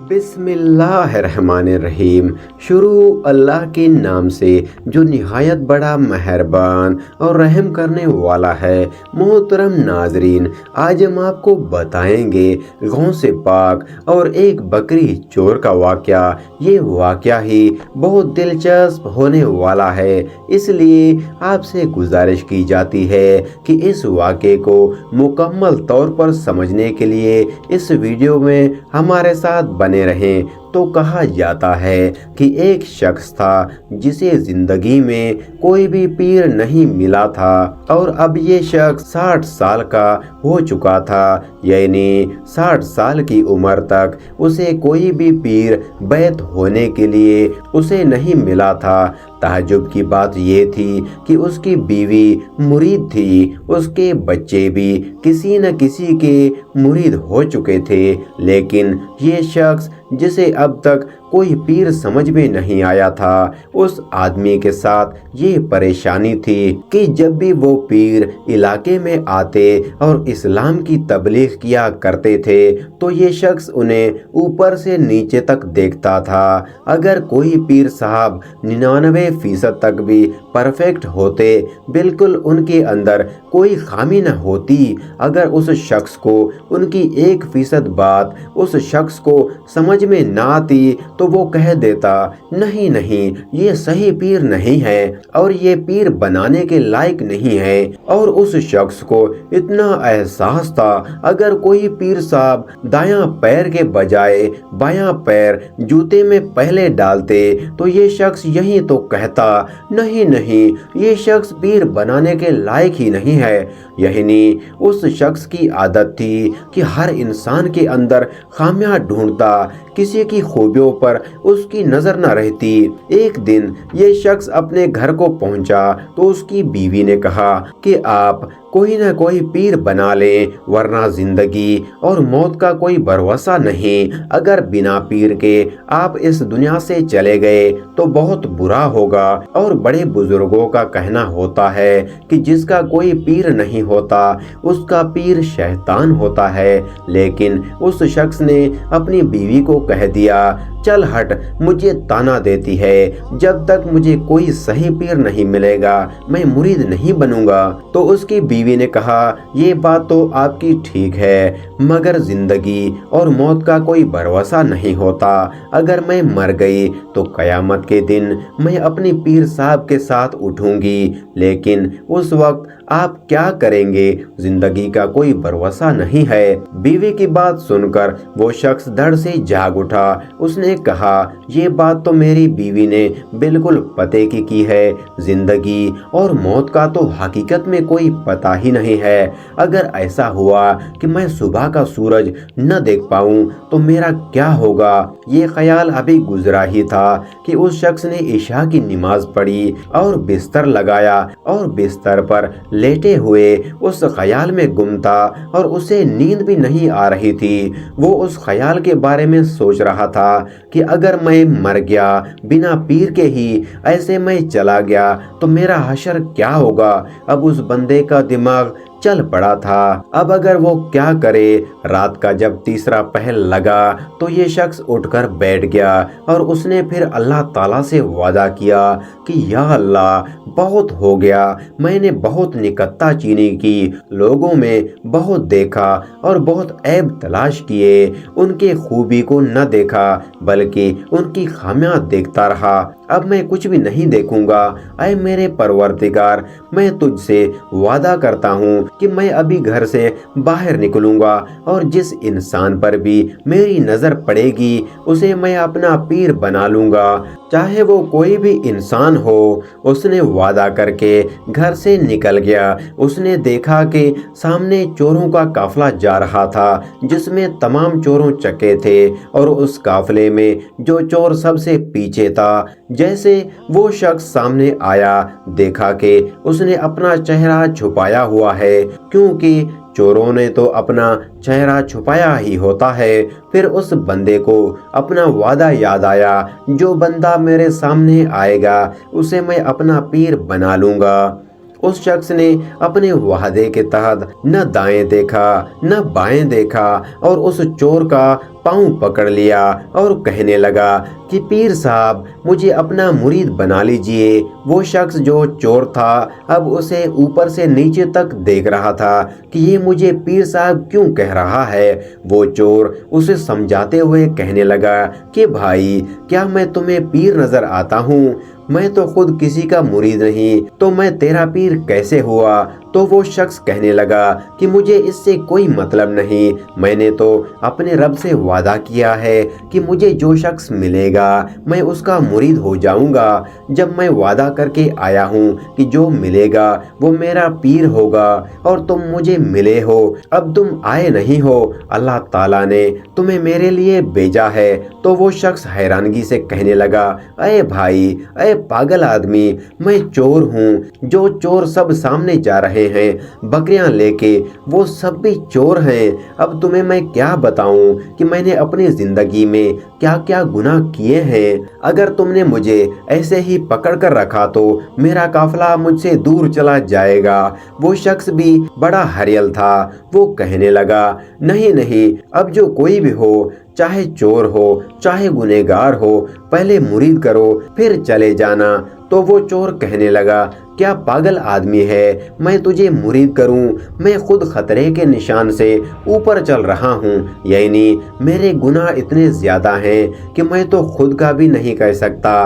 बिस्मिल्लाहिर्रहमानिर्रहीम। शुरू अल्लाह के नाम से जो निहायत बड़ा मेहरबान और रहम करने वाला है। मोहतरम नाजरीन, आज हम आपको बताएंगे गौ से पाक और एक बकरी चोर का वाक़या। ये वाक़या ही बहुत दिलचस्प होने वाला है, इसलिए आपसे गुजारिश की जाती है कि इस वाक़े को मुकम्मल तौर पर समझने के लिए इस वीडियो में हमारे साथ बने रहें। तो कहा जाता है कि एक शख्स था जिसे जिंदगी में कोई भी पीर नहीं मिला था और अब ये शख्स 60 साल का हो चुका था, यानी 60 साल की उम्र तक उसे कोई भी पीर बैत होने के लिए उसे नहीं मिला था। ताज्जुब की बात ये थी कि उसकी बीवी मुरीद थी, उसके बच्चे भी किसी न किसी के मुरीद हो चुके थे, लेकिन ये शख्स जिसे अब तक कोई पीर समझ में नहीं आया था, उस आदमी के साथ ये परेशानी थी कि जब भी वो पीर इलाके में आते और इस्लाम की तबलीग किया करते थे तो ये शख्स उन्हें ऊपर से नीचे तक देखता था। अगर कोई पीर साहब 99% तक भी परफेक्ट होते, बिल्कुल उनके अंदर कोई खामी न होती, अगर उस शख्स को उनकी 1% बात उस शख्स को समझ में ना आती तो वो कह देता नहीं नहीं, ये सही पीर नहीं है और ये पीर बनाने के लायक नहीं है। और उस शख्स को इतना एहसास था, अगर कोई पीर साहब दायां पैर के बजाय बायां पैर जूते में पहले डालते तो ये शख्स यही तो कहता नहीं नहीं, ये शख्स पीर बनाने के लायक ही नहीं है। यही उस शख्स की आदत थी कि हर इंसान के अंदर खामियां ढूंढता, किसी की खूबियों पर उसकी नजर न रहती। एक दिन ये शख्स अपने घर को पहुंचा तो उसकी बीवी ने कहा कि आप कोई ना कोई पीर बना लें, वरना जिंदगी और मौत का कोई भरोसा नहीं। अगर बिना पीर के आप इस दुनिया से चले गए तो बहुत बुरा होगा। और बड़े बुजुर्गों का कहना होता है कि जिसका कोई पीर नहीं होता उसका पीर शैतान होता है। लेकिन उस शख्स ने अपनी बीवी को कह दिया, चल हट, मुझे ताना देती है, जब तक मुझे कोई सही पीर नहीं मिलेगा मैं मुरीद नहीं बनूंगा। तो उसकी बीवी ने कहा, ये बात तो आपकी ठीक है, मगर जिंदगी और मौत का कोई भरोसा नहीं होता। अगर मैं मर गई तो कयामत के दिन मैं अपनी पीर साहब के साथ उठूंगी, लेकिन उस वक्त आप क्या करेंगे, जिंदगी का कोई भरोसा नहीं है। बीवी की बात सुनकर वो शख्स धड़ से जाग उठा। उसने कहा, ये बात तो मेरी बीवी ने बिल्कुल पते की है, जिंदगी और मौत का तो हकीकत में कोई पता ही नहीं है। अगर ऐसा हुआ कि मैं सुबह का सूरज न देख पाऊं तो मेरा क्या होगा। ये ख्याल अभी गुजरा ही था कि उस शख्स ने इशा की नमाज पढ़ी और बिस्तर लगाया और बिस्तर पर लेटे हुए उस ख्याल में गुम था और उसे नींद भी नहीं आ रही थी। वो उस ख्याल के बारे में सोच रहा था कि अगर मैं मर गया बिना पीर के ही ऐसे मैं चला गया तो मेरा हशर क्या होगा। अब उस बंदे का दिमाग चल पड़ा था, अब अगर वो क्या करे। रात का जब तीसरा पहर लगा तो ये शख्स उठकर बैठ गया और उसने फिर अल्लाह ताला से वादा किया कि या अल्लाह, बहुत हो गया, मैंने बहुत निकत्ता चीनी की, लोगों में बहुत देखा और बहुत ऐब तलाश किए, उनके खूबी को न देखा बल्कि उनकी खामियां देखता रहा। अब मैं कुछ भी नहीं देखूंगा। ऐ मेरे परवरदिगार, मैं तुझसे वादा करता हूँ कि मैं अभी घर से बाहर निकलूंगा और जिस इंसान पर भी मेरी नजर पड़ेगी उसे मैं अपना पीर बना लूंगा, चाहे वो कोई भी इंसान हो। उसने वादा करके घर से निकल गया। उसने देखा कि सामने चोरों का काफिला जा रहा था जिसमें तमाम चोरों चक्के थे और उस काफिले में जो चोर सबसे पीछे था, जैसे वो शख्स सामने आया, देखा कि उसने अपना चेहरा छुपाया हुआ है, क्योंकि चोरों ने तो अपना चेहरा छुपाया ही होता है। फिर उस बंदे को अपना वादा याद आया, जो बंदा मेरे सामने आएगा उसे मैं अपना पीर बना लूंगा। उस शख्स ने अपने वादे के तहत न दाएं देखा न बाएं देखा और उस चोर का पाँव पकड़ लिया और कहने लगा कि पीर साहब, मुझे अपना मुरीद बना लीजिए। वो शख्स जो चोर था अब उसे ऊपर से नीचे तक देख रहा था कि ये मुझे पीर साहब क्यों कह रहा है। वो चोर उसे समझाते हुए कहने लगा कि भाई, क्या मैं तुम्हें पीर नजर आता हूँ? मैं तो खुद किसी का मुरीद नहीं, तो मैं तेरा पीर कैसे हुआ? तो वो शख्स कहने लगा कि मुझे इससे कोई मतलब नहीं, मैंने तो अपने रब से वादा किया है कि मुझे जो शख्स मिलेगा मैं उसका मुरीद हो जाऊंगा। जब मैं वादा करके आया हूँ कि जो मिलेगा वो मेरा पीर होगा और तुम मुझे मिले हो, अब तुम आए नहीं हो, अल्लाह ताला ने तुम्हें मेरे लिए भेजा है। तो वो शख्स हैरानगी से कहने लगा, अरे भाई, अरे पागल आदमी, मैं चोर हूँ। जो चोर सब सामने जा रहे हैं बकरियां लेके, वो सब भी चोर हैं। अब तुम्हें मैं क्या बताऊं कि मैंने अपनी जिंदगी में क्या क्या गुनाह किए हैं। अगर तुमने मुझे ऐसे ही पकड़ कर रखा तो मेरा काफिला मुझसे दूर चला जाएगा। वो शख्स भी बड़ा हरियल था। वो कहने लगा, नहीं नहीं, अब जो कोई भी हो, चाहे चोर हो चाहे गुनहगार हो, पहले मुरीद करो फिर चले जाना। तो वो चोर कहने लगा, क्या पागल आदमी है, मैं तुझे मुरीद करूं? मैं खुद खतरे के निशान से ऊपर चल रहा हूं, यानी मेरे गुनाह इतने ज्यादा हैं कि मैं तो खुद का भी नहीं कह सकता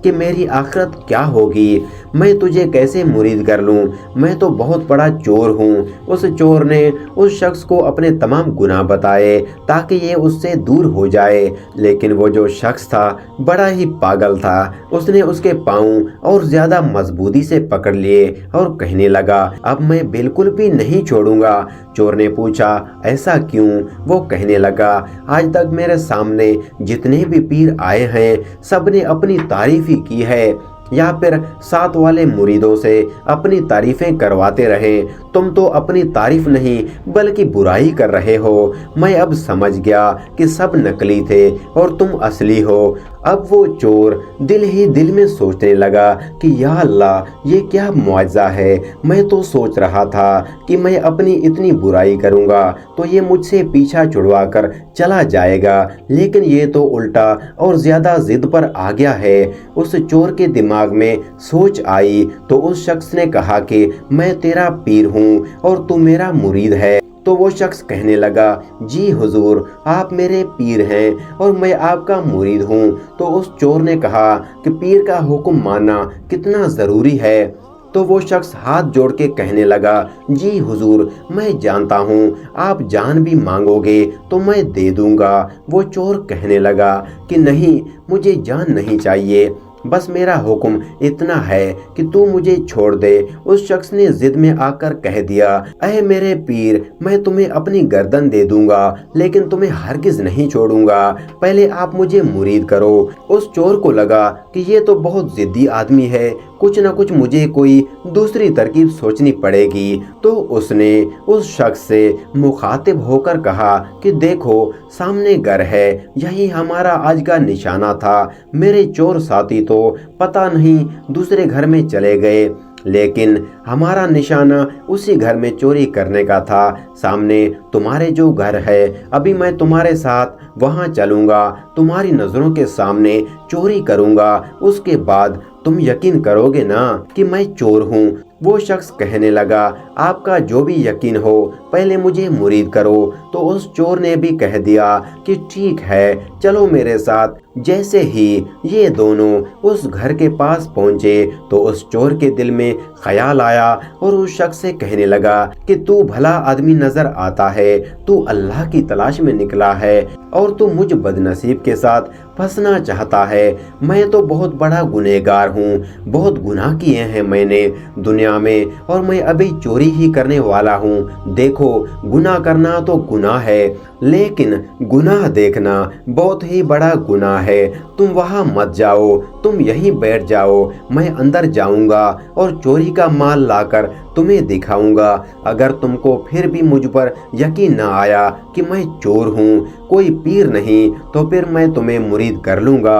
कि मेरी आखिरत क्या होगी। मैं तुझे कैसे मुरीद कर लूं? मैं तो बहुत बड़ा चोर हूँ। उस चोर ने उस शख्स को अपने तमाम गुनाह बताए ताकि ये उससे दूर हो जाए, लेकिन वो जो शख्स था बड़ा ही पागल था। उसने उसके पाँव और ज्यादा मजबूती से पकड़ लिए और कहने लगा, अब मैं बिल्कुल भी नहीं छोड़ूंगा। चोर ने पूछा, ऐसा क्यों? वो कहने लगा, आज तक मेरे सामने जितने भी पीर आए हैं सबने अपनी तारीफ ही की है, या फिर साथ वाले मुरीदों से अपनी तारीफें करवाते रहे। तुम तो अपनी तारीफ नहीं बल्कि बुराई कर रहे हो। मैं अब समझ गया कि सब नकली थे और तुम असली हो। अब वो चोर दिल ही दिल में सोचने लगा कि या अल्लाह, ये क्या मुआवजा है। मैं तो सोच रहा था कि मैं अपनी इतनी बुराई करूंगा तो ये मुझसे पीछा छुड़वा कर चला जाएगा, लेकिन ये तो उल्टा और ज्यादा जिद पर आ गया है। उस चोर के दिमाग में सोच आई तो उस शख्स ने कहा कि मैं तेरा पीर हूँ और तू मेरा मुरीद है। तो वो शख्स कहने लगा, जी हुजूर, आप मेरे पीर हैं और मैं आपका मुरीद हूँ। तो उस चोर ने कहा कि पीर का हुक्म मानना कितना ज़रूरी है। तो वो शख्स हाथ जोड़ के कहने लगा, जी हुजूर, मैं जानता हूँ आप जान भी मांगोगे तो मैं दे दूंगा। वो चोर कहने लगा कि नहीं, मुझे जान नहीं चाहिए, बस मेरा हुक्म इतना है कि तू मुझे छोड़ दे। उस शख्स ने जिद में आकर कह दिया, अहे मेरे पीर, मैं तुम्हें अपनी गर्दन दे दूंगा लेकिन तुम्हें हरगिज नहीं छोड़ूंगा, पहले आप मुझे मुरीद करो। उस चोर को लगा कि ये तो बहुत जिद्दी आदमी है, कुछ न कुछ मुझे कोई दूसरी तरकीब सोचनी पड़ेगी। तो उसने उस शख्स से मुखातिब होकर कहा कि देखो, सामने घर है, यही हमारा आज का निशाना था। मेरे चोर साथी तो पता नहीं दूसरे घर में चले गए, लेकिन हमारा निशाना उसी घर में चोरी करने का था। सामने तुम्हारे जो घर है, अभी मैं तुम्हारे साथ वहां चलूंगा, तुम्हारी नजरों के सामने चोरी करूंगा, उसके बाद तुम यकीन करोगे ना कि मैं चोर हूँ। वो शख्स कहने लगा, आपका जो भी यकीन हो, पहले मुझे मुरीद करो। तो उस चोर ने भी कह दिया कि ठीक है, चलो मेरे साथ। जैसे ही ये दोनों उस घर के पास पहुंचे तो उस चोर के दिल में ख्याल आया और उस शख्स से कहने लगा कि तू भला आदमी नजर आता है, तू अल्लाह की तलाश में निकला है और तू मुझ बदनसीब के साथ फंसना चाहता है। मैं तो बहुत बड़ा गुनहगार हूँ, बहुत गुनाह किए हैं मैंने दुनिया में और मैं अभी चोरी ही करने वाला हूँ। देखो, गुनाह करना तो गुनाह है, लेकिन गुनाह देखना बहुत ही बड़ा गुनाह है। तुम वहाँ मत जाओ, तुम यहीं बैठ जाओ, मैं अंदर जाऊंगा और चोरी का माल लाकर तुम्हें दिखाऊंगा। अगर तुमको फिर भी मुझ पर यकीन न आया कि मैं चोर हूँ, कोई पीर नहीं, तो फिर मैं तुम्हें मुरीद कर लूंगा।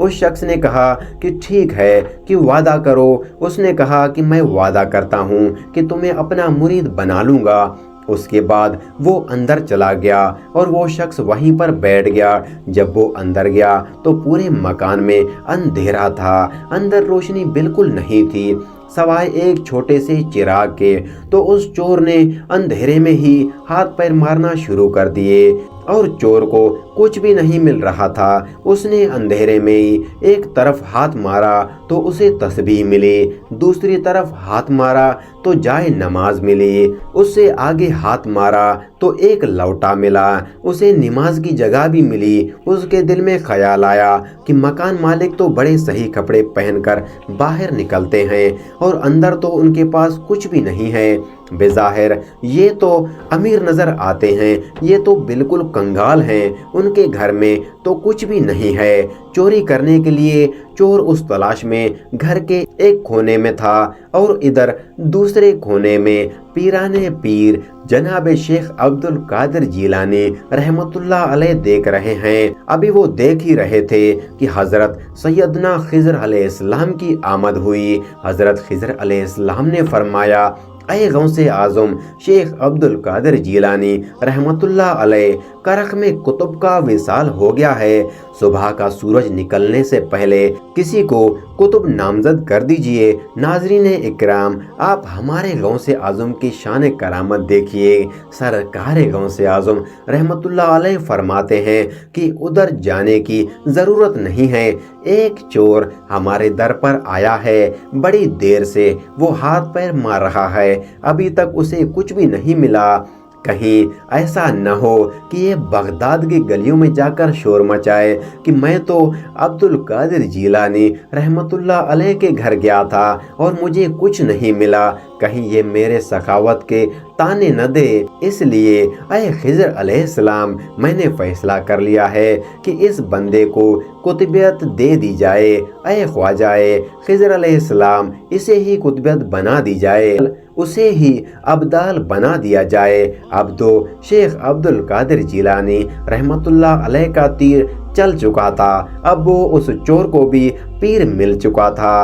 उस शख्स ने कहा कि ठीक है कि वादा करो। उसने कहा कि मैं वादा करता हूँ कि तुम्हें अपना मुरीद बना लूँगा। उसके बाद वो अंदर चला गया और वो शख्स वहीं पर बैठ गया। जब वो अंदर गया तो पूरे मकान में अंधेरा था, अंदर रोशनी बिल्कुल नहीं थी सवाए एक छोटे से चिराग के। तो उस चोर ने अंधेरे में ही हाथ पैर मारना शुरू कर दिए और चोर को कुछ भी नहीं मिल रहा था। उसने अंधेरे में ही एक तरफ हाथ मारा तो उसे तस्बीह मिली, दूसरी तरफ हाथ मारा तो जाए नमाज मिली, उससे आगे हाथ मारा तो एक लौटा मिला, उसे नमाज की जगह भी मिली। उसके दिल में ख्याल आया कि मकान मालिक तो बड़े सही कपड़े पहनकर बाहर निकलते हैं और अंदर तो उनके पास कुछ भी नहीं है। बेज़ाहिर ये तो अमीर नजर आते हैं, ये तो बिल्कुल कंगाल हैं, उनके घर में तो कुछ भी नहीं है। चोरी करने के लिए चोर उस तलाश में घर के एक कोने में था और इधर दूसरे कोने में पीराने पीर जनाब शेख अब्दुल कादिर जिलानी रहमतुल्लाह अलैह देख रहे हैं। अभी वो देख ही रहे थे कि हजरत सैयदना खिज़र अलैहिस्सलाम की आमद हुई। हजरत खिज़र अलैहिस्सलाम ने फरमाया, ऐ गौसे आज़म शेख अब्दुल कादिर जिलानी रहमतुल्लाह अलैह, करख में कुतुब का विसाल हो गया है। सुबह का सूरज निकलने से पहले किसी को कुतुब नामजद कर दीजिए। नाज़रीन इकराम, आप हमारे गौसे आज़म की शान करामत देखिए। सरकार गौसे आज़म रहमतुल्लाह अलैह फरमाते हैं कि उधर जाने की ज़रूरत नहीं है। एक चोर हमारे दर पर आया है, बड़ी देर से वो हाथ पैर मार रहा है, अभी तक उसे कुछ भी नहीं मिला। कहीं ऐसा न हो कि ये बगदाद की गलियों में जाकर शोर मचाए कि मैं तो अब्दुल कादिर जिलानी रहमतुल्लाह अलैह के घर गया था और मुझे कुछ नहीं मिला, कहीं ये मेरे सखावत के ताने न दे। इसलिए ऐ खिज़र अलैहिस्सलाम, मैंने फैसला कर लिया है कि इस बंदे को कुतुबियत दे दी जाए। ऐ ख्वाजाए खिज़र अलैहिस्सलाम, इसे ही कुतुबियत बना दी जाए, उसे ही अब्दाल बना दिया जाए। अब तो शेख अब्दुल कादिर जिलानी रहमतुल्लाह अलैह का तीर चल चुका था। अब वो उस चोर को भी पीर मिल चुका था।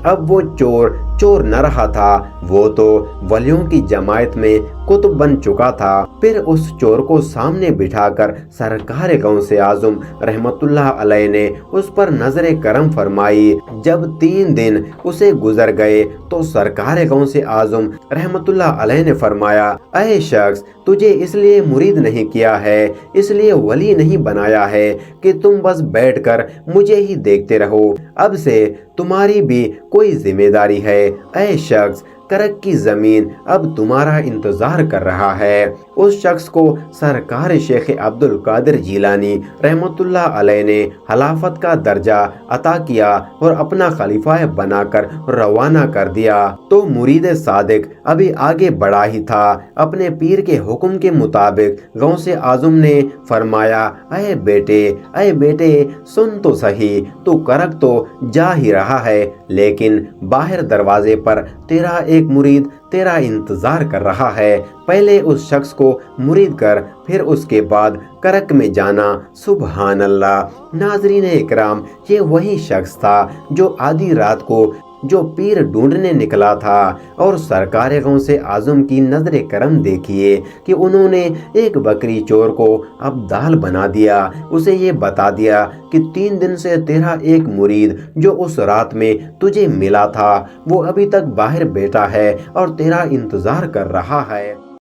अब वो चोर चोर न रहा था, वो तो वलियों की जमायत में कुतुब बन चुका था। फिर उस चोर को सामने बिठाकर सरकार गौसे आज़म रहमतुल्लाह अलैह ने उस पर नजरे करम फरमाई। जब 3 दिन उसे गुजर गए तो सरकार गौसे आज़म रहमतुल्लाह अलैह ने फरमाया, ऐ शख्स, तुझे इसलिए मुरीद नहीं किया है, इसलिए वली नहीं बनाया है कि तुम बस बैठकर मुझे ही देखते रहो। अब से तुम्हारी भी कोई जिम्मेदारी है। ऐ शख्स, करक की जमीन अब तुम्हारा इंतजार कर रहा है। उस शख्स को सरकार शेख अब्दुल कादिर जिलानी रहमतुल्लाह अलैह ने खिलाफत का दर्जा अता किया और अपना खलीफा बनाकर रवाना कर दिया। तो मुरीद सादिक अभी आगे बढ़ा ही था। अपने पीर के हुक्म के मुताबिक गौसे आज़म ने फरमाया, ऐ बेटे सुन तो सही, तू करक तो जा ही रहा है, लेकिन बाहर दरवाजे पर तेरा एक मुरीद तेरा इंतजार कर रहा है। पहले उस शख्स को मुरीद कर, फिर उसके बाद करक में जाना। सुबहान अल्लाह। नाज़रीन इकराम, ये वही शख्स था जो आधी रात को जो पीर ढूंढने निकला था। और सरकार गौसे आज़म की नजरे करम देखिए कि उन्होंने एक बकरी चोर को अब्दाल बना दिया। उसे ये बता दिया कि 3 दिन से तेरा एक मुरीद जो उस रात में तुझे मिला था वो अभी तक बाहर बैठा है और तेरा इंतजार कर रहा है।